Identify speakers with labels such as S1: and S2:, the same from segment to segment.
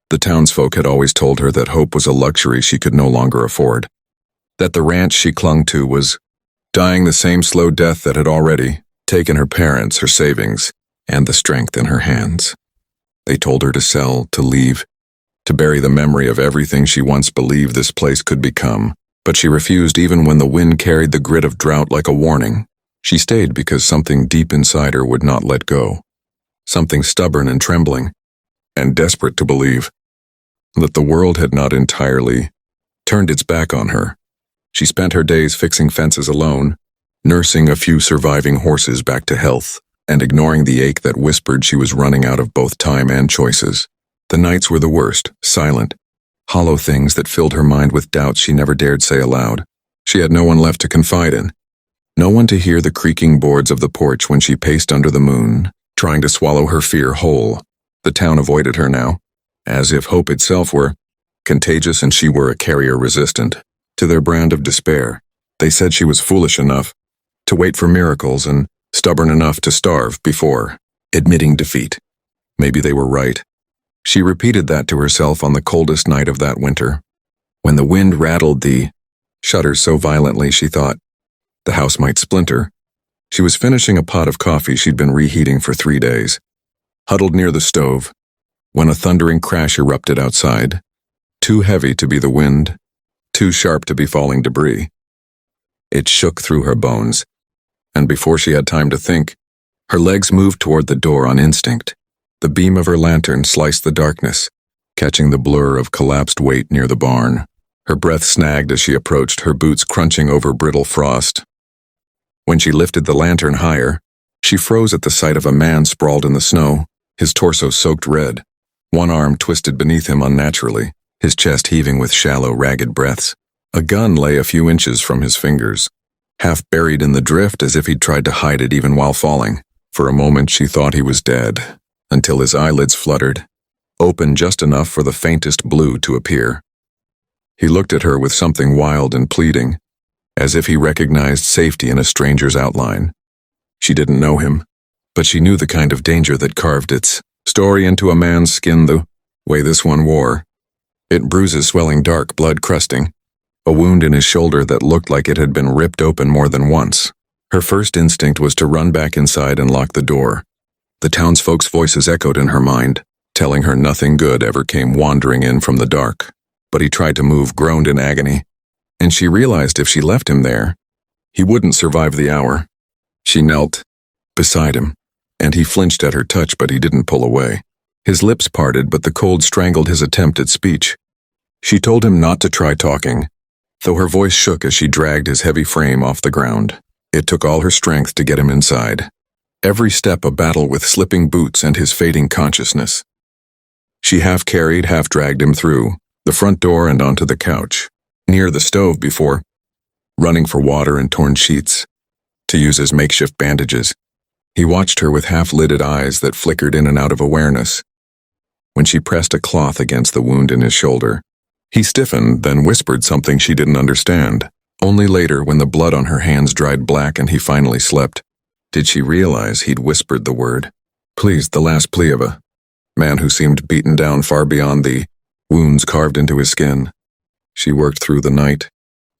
S1: The townsfolk had always told her that hope was a luxury she could no longer afford, that the ranch she clung to was dying the same slow death that had already taken her parents, her savings, and the strength in her hands. They told her to sell, to leave, to bury the memory of everything she once believed this place could become, but she refused even when the wind carried the grit of drought like a warning. She stayed because something deep inside her would not let go, something stubborn and trembling, and desperate to believe that the world had not entirely turned its back on her. She spent her days fixing fences alone, nursing a few surviving horses back to health, and ignoring the ache that whispered she was running out of both time and choices. The nights were the worst, silent, hollow things that filled her mind with doubts she never dared say aloud. She had no one left to confide in, no one to hear the creaking boards of the porch when she paced under the moon, trying to swallow her fear whole. The town avoided her now, as if hope itself were contagious and she were a carrier resistant to their brand of despair. They said she was foolish enough to wait for miracles and stubborn enough to starve before admitting defeat. Maybe they were right. She repeated that to herself on the coldest night of that winter, when the wind rattled the shutters so violently she thought the house might splinter. She was finishing a pot of coffee she'd been reheating for 3 days, huddled near the stove, when a thundering crash erupted outside, too heavy to be the wind, too sharp to be falling debris. It shook through her bones, and before she had time to think, her legs moved toward the door on instinct. The beam of her lantern sliced the darkness, catching the blur of collapsed weight near the barn. Her breath snagged as she approached, her boots crunching over brittle frost. When she lifted the lantern higher, she froze at the sight of a man sprawled in the snow, his torso soaked red, one arm twisted beneath him unnaturally, his chest heaving with shallow, ragged breaths. A gun lay a few inches from his fingers, half buried in the drift as if he'd tried to hide it even while falling. For a moment she thought he was dead, until his eyelids fluttered, open just enough for the faintest blue to appear. He looked at her with something wild and pleading, as if he recognized safety in a stranger's outline. She didn't know him, but she knew the kind of danger that carved its story into a man's skin the way this one wore. It bruises swelling dark, blood crusting, a wound in his shoulder that looked like it had been ripped open more than once. Her first instinct was to run back inside and lock the door. The townsfolk's voices echoed in her mind, telling her nothing good ever came wandering in from the dark. But he tried to move, groaned in agony, and she realized if she left him there, he wouldn't survive the hour. She knelt beside him, and he flinched at her touch, but he didn't pull away. His lips parted, but the cold strangled his attempt at speech. She told him not to try talking, though her voice shook as she dragged his heavy frame off the ground. It took all her strength to get him inside. Every step a battle with slipping boots and his fading consciousness. She half carried, half dragged him through the front door and onto the couch, near the stove before running for water and torn sheets to use as makeshift bandages. He watched her with half-lidded eyes that flickered in and out of awareness. When she pressed a cloth against the wound in his shoulder, he stiffened, then whispered something she didn't understand. Only later, when the blood on her hands dried black and he finally slept, did she realize he'd whispered the word, please, the last plea of a man who seemed beaten down far beyond the wounds carved into his skin. She worked through the night,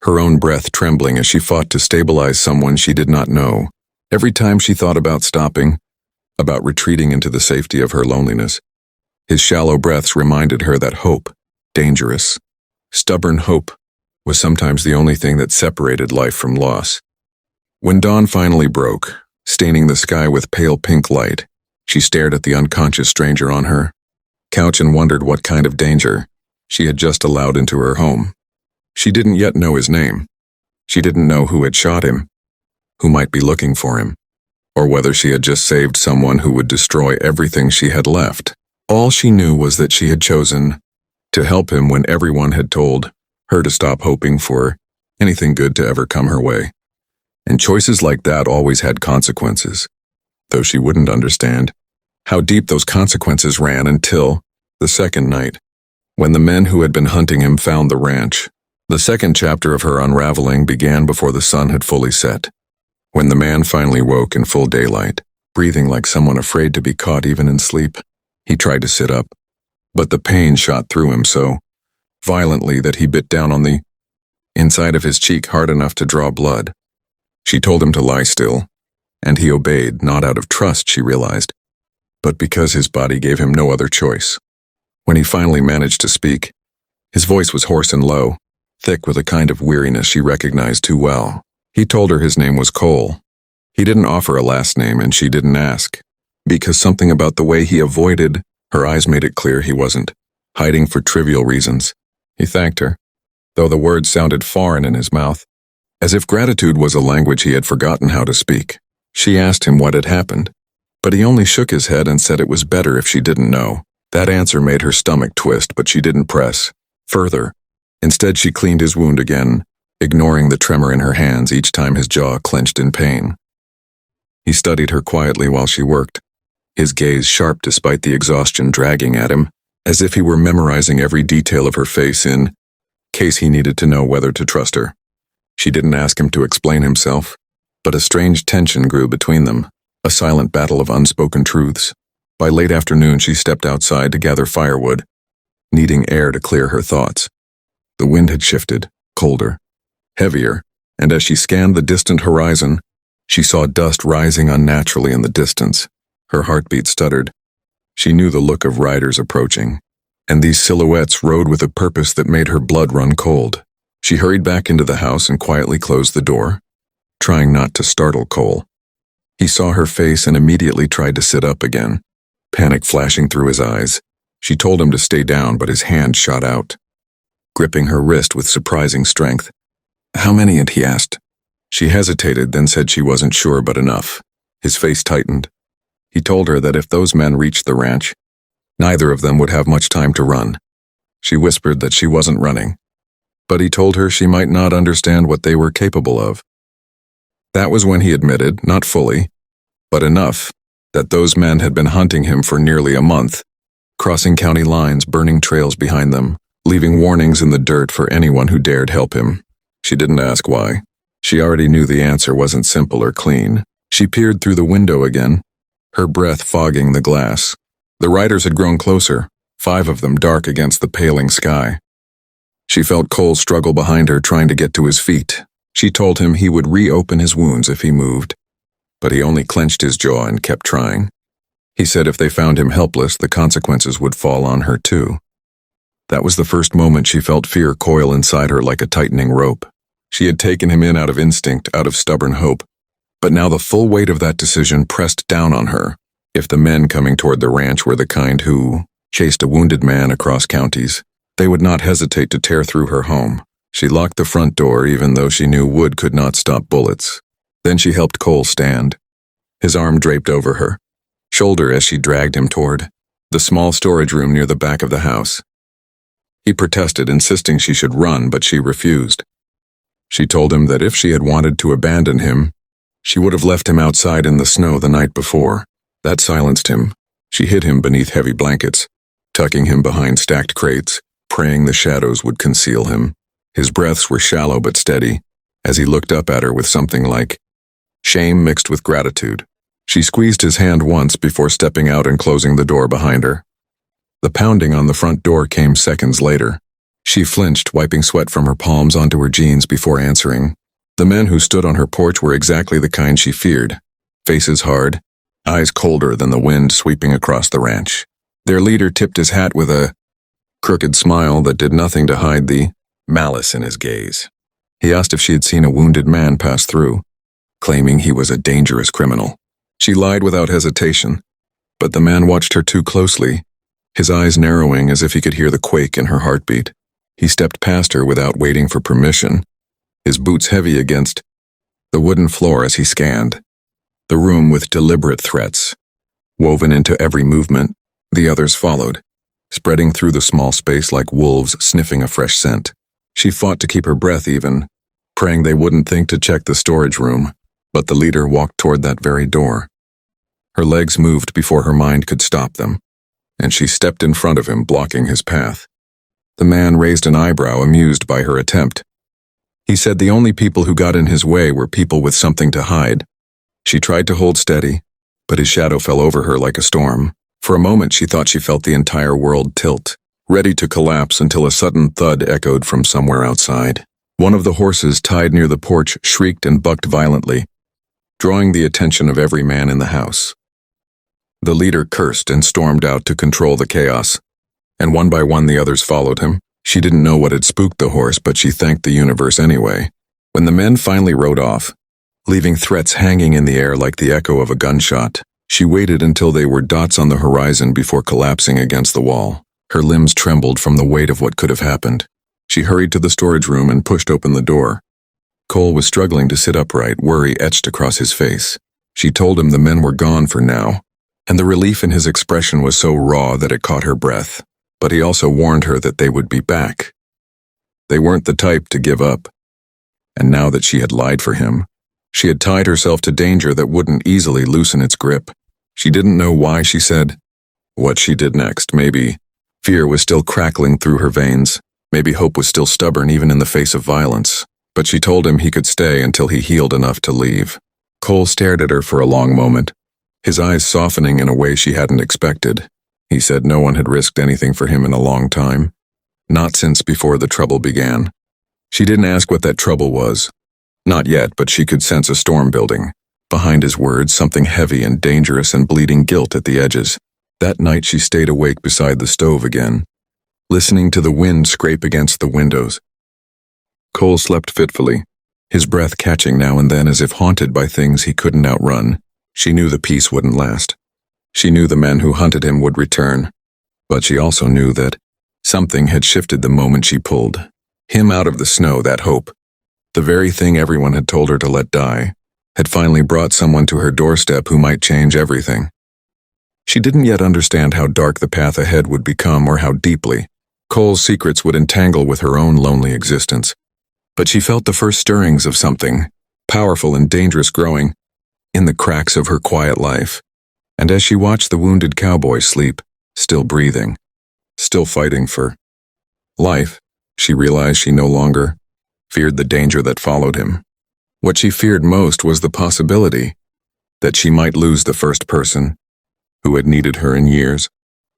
S1: her own breath trembling as she fought to stabilize someone she did not know. Every time she thought about stopping, about retreating into the safety of her loneliness, his shallow breaths reminded her that hope, dangerous, stubborn hope, was sometimes the only thing that separated life from loss. When dawn finally broke, staining the sky with pale pink light, she stared at the unconscious stranger on her couch and wondered what kind of danger she had just allowed into her home. She didn't yet know his name. She didn't know who had shot him, who might be looking for him, or whether she had just saved someone who would destroy everything she had left. All she knew was that she had chosen to help him when everyone had told her to stop hoping for anything good to ever come her way. And choices like that always had consequences, though she wouldn't understand how deep those consequences ran until the second night, when the men who had been hunting him found the ranch. The second chapter of her unraveling began before the sun had fully set. When the man finally woke in full daylight, breathing like someone afraid to be caught even in sleep, he tried to sit up, but the pain shot through him so violently that he bit down on the inside of his cheek hard enough to draw blood. She told him to lie still, and he obeyed, not out of trust, she realized, but because his body gave him no other choice. When he finally managed to speak, his voice was hoarse and low, thick with a kind of weariness she recognized too well. He told her his name was Cole. He didn't offer a last name, and she didn't ask, because something about the way he avoided her eyes made it clear he wasn't hiding for trivial reasons. He thanked her, though the words sounded foreign in his mouth, as if gratitude was a language he had forgotten how to speak. She asked him what had happened, but he only shook his head and said it was better if she didn't know. That answer made her stomach twist, but she didn't press further. Instead, she cleaned his wound again, ignoring the tremor in her hands each time his jaw clenched in pain. He studied her quietly while she worked, his gaze sharp despite the exhaustion dragging at him, as if he were memorizing every detail of her face in case he needed to know whether to trust her. She didn't ask him to explain himself, but a strange tension grew between them, a silent battle of unspoken truths. By late afternoon, she stepped outside to gather firewood, needing air to clear her thoughts. The wind had shifted, colder, heavier, and as she scanned the distant horizon, she saw dust rising unnaturally in the distance. Her heartbeat stuttered. She knew the look of riders approaching, and these silhouettes rode with a purpose that made her blood run cold. She hurried back into the house and quietly closed the door, trying not to startle Cole. He saw her face and immediately tried to sit up again, panic flashing through his eyes. She told him to stay down, but his hand shot out, gripping her wrist with surprising strength. "How many?" he asked. She hesitated, then said she wasn't sure, but enough. His face tightened. He told her that if those men reached the ranch, neither of them would have much time to run. She whispered that she wasn't running, but he told her she might not understand what they were capable of. That was when he admitted, not fully, but enough, that those men had been hunting him for nearly a month, crossing county lines, burning trails behind them, leaving warnings in the dirt for anyone who dared help him. She didn't ask why. She already knew the answer wasn't simple or clean. She peered through the window again, her breath fogging the glass. The riders had grown closer, 5 of them dark against the paling sky. She felt Cole struggle behind her, trying to get to his feet. She told him he would reopen his wounds if he moved, but he only clenched his jaw and kept trying. He said if they found him helpless, the consequences would fall on her too. That was the first moment she felt fear coil inside her like a tightening rope. She had taken him in out of instinct, out of stubborn hope, but now the full weight of that decision pressed down on her. If the men coming toward the ranch were the kind who chased a wounded man across counties, they would not hesitate to tear through her home. She locked the front door even though she knew wood could not stop bullets. Then she helped Cole stand, his arm draped over her shoulder as she dragged him toward the small storage room near the back of the house. He protested, insisting she should run, but she refused. She told him that if she had wanted to abandon him, she would have left him outside in the snow the night before. That silenced him. She hid him beneath heavy blankets, tucking him behind stacked crates, praying the shadows would conceal him. His breaths were shallow but steady, as he looked up at her with something like shame mixed with gratitude. She squeezed his hand once before stepping out and closing the door behind her. The pounding on the front door came seconds later. She flinched, wiping sweat from her palms onto her jeans before answering. The men who stood on her porch were exactly the kind she feared, faces hard, eyes colder than the wind sweeping across the ranch. Their leader tipped his hat with a crooked smile that did nothing to hide the malice in his gaze. He asked if she had seen a wounded man pass through, claiming he was a dangerous criminal. She lied without hesitation, but the man watched her too closely, his eyes narrowing as if he could hear the quake in her heartbeat. He stepped past her without waiting for permission, his boots heavy against the wooden floor as he scanned the room with deliberate threats. Woven into every movement, the others followed, spreading through the small space like wolves sniffing a fresh scent. She fought to keep her breath even, praying they wouldn't think to check the storage room, but the leader walked toward that very door. Her legs moved before her mind could stop them, and she stepped in front of him, blocking his path. The man raised an eyebrow, amused by her attempt. He said the only people who got in his way were people with something to hide. She tried to hold steady, but his shadow fell over her like a storm. For a moment she thought she felt the entire world tilt, ready to collapse until a sudden thud echoed from somewhere outside. One of the horses tied near the porch shrieked and bucked violently, drawing the attention of every man in the house. The leader cursed and stormed out to control the chaos, and one by one the others followed him. She didn't know what had spooked the horse, but she thanked the universe anyway. When the men finally rode off, leaving threats hanging in the air like the echo of a gunshot, she waited until they were dots on the horizon before collapsing against the wall. Her limbs trembled from the weight of what could have happened. She hurried to the storage room and pushed open the door. Cole was struggling to sit upright, worry etched across his face. She told him the men were gone for now, and the relief in his expression was so raw that it caught her breath. But he also warned her that they would be back. They weren't the type to give up. And now that she had lied for him, she had tied herself to danger that wouldn't easily loosen its grip. She didn't know why she said what she did next. Maybe fear was still crackling through her veins. Maybe hope was still stubborn even in the face of violence. But she told him he could stay until he healed enough to leave. Cole stared at her for a long moment, his eyes softening in a way she hadn't expected. He said no one had risked anything for him in a long time. Not since before the trouble began. She didn't ask what that trouble was. Not yet, but she could sense a storm building. Behind his words, something heavy and dangerous and bleeding guilt at the edges. That night she stayed awake beside the stove again, listening to the wind scrape against the windows. Cole slept fitfully, his breath catching now and then as if haunted by things he couldn't outrun. She knew the peace wouldn't last. She knew the men who hunted him would return, but she also knew that something had shifted the moment she pulled him out of the snow. That hope, the very thing everyone had told her to let die, had finally brought someone to her doorstep who might change everything. She didn't yet understand how dark the path ahead would become or how deeply Cole's secrets would entangle with her own lonely existence. But she felt the first stirrings of something powerful and dangerous growing in the cracks of her quiet life. And as she watched the wounded cowboy sleep, still breathing, still fighting for life, she realized she no longer feared the danger that followed him. What she feared most was the possibility that she might lose the first person who had needed her in years,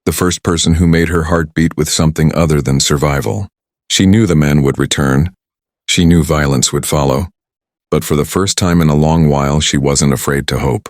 S1: the first person who made her heart beat with something other than survival. She knew the men would return. She knew violence would follow. But for the first time in a long while, she wasn't afraid to hope.